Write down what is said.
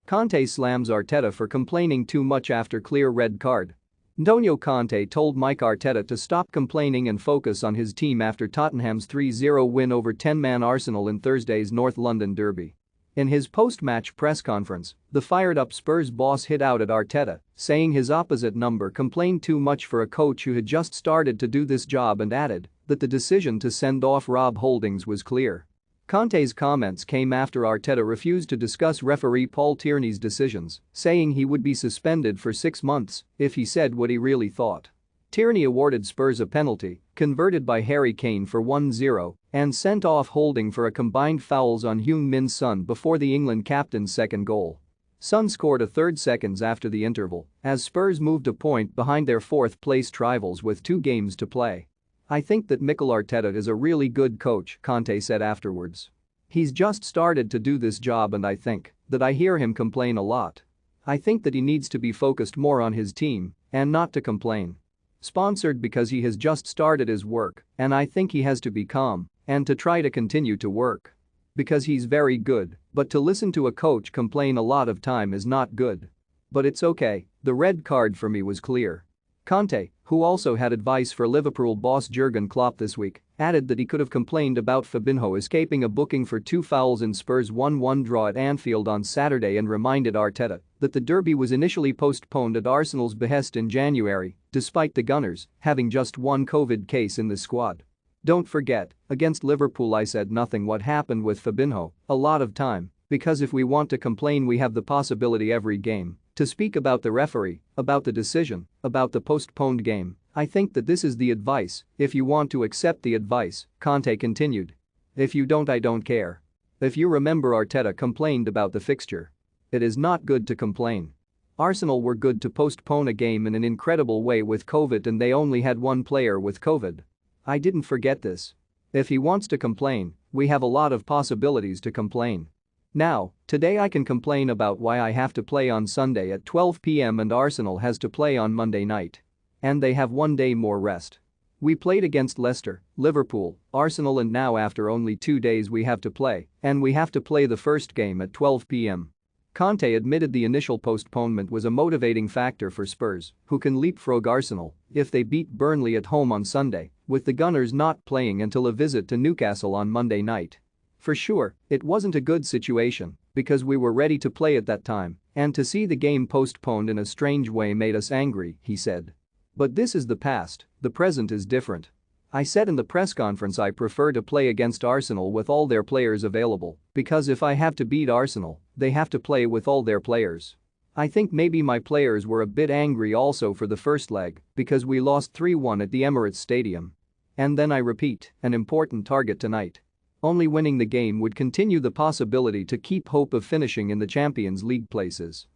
Conte slams Arteta for complaining too much after clear red card. Antonio Conte told Mike Arteta to stop complaining and focus on his team after Tottenham's 3-0 win over 10-man Arsenal in Thursday's North London derby. In his post-match press conference, the fired-up Spurs boss hit out at Arteta, saying his opposite number complained too much for a coach who had just started to do this job and added that the decision to send off Rob Holdings was clear. Conte's comments came after Arteta refused to discuss referee Paul Tierney's decisions, saying he would be suspended for 6 months if he said what he really thought. Tierney awarded Spurs a penalty, converted by Harry Kane for 1-0, and sent off Holding for a combined fouls on Heung-min Son before the England captain's second goal. Son scored a third seconds after the interval, as Spurs moved a point behind their fourth-placed rivals with 2 games to play. "I think that Mikel Arteta is a really good coach," Conte said afterwards. "He's just started to do this job and I think that I hear him complain a lot. I think that he needs to be focused more on his team and not to complain. Sponsored because he has just started his work and I think he has to be calm and to try to continue to work. Because he's very good, but to listen to a coach complain a lot of time is not good. But it's okay, the red card for me was clear." Conte, who also had advice for Liverpool boss Jurgen Klopp this week, added that he could have complained about Fabinho escaping a booking for 2 fouls in Spurs' 1-1 draw at Anfield on Saturday and reminded Arteta that the derby was initially postponed at Arsenal's behest in January, despite the Gunners having just one COVID case in the squad. "Don't forget, against Liverpool I said nothing what happened with Fabinho a lot of time, because if we want to complain we have the possibility every game to speak about the referee, about the decision, about the postponed game. I think that this is the advice, if you want to accept the advice," Conte continued. "If you don't I don't care." If you remember, Arteta complained about the fixture. It is not good to complain. Arsenal were good to postpone a game in an incredible way with COVID and they only had one player with COVID. I didn't forget this. If he wants to complain, we have a lot of possibilities to complain. Now, today I can complain about why I have to play on Sunday at 12 p.m. and Arsenal has to play on Monday night. And they have 1 day more rest. We played against Leicester, Liverpool, Arsenal and now after only 2 days we have to play, and we have to play the first game at 12 p.m. Conte admitted the initial postponement was a motivating factor for Spurs, who can leapfrog Arsenal if they beat Burnley at home on Sunday, with the Gunners not playing until a visit to Newcastle on Monday night. For sure, it wasn't a good situation because we were ready to play at that time, and to see the game postponed in a strange way made us angry, he said. But this is the past, the present is different. I said in the press conference I prefer to play against Arsenal with all their players available because if I have to beat Arsenal, they have to play with all their players. I think maybe my players were a bit angry also for the first leg because we lost 3-1 at the Emirates Stadium. And then I repeat, an important target tonight. Only winning the game would continue the possibility to keep hope of finishing in the Champions League places.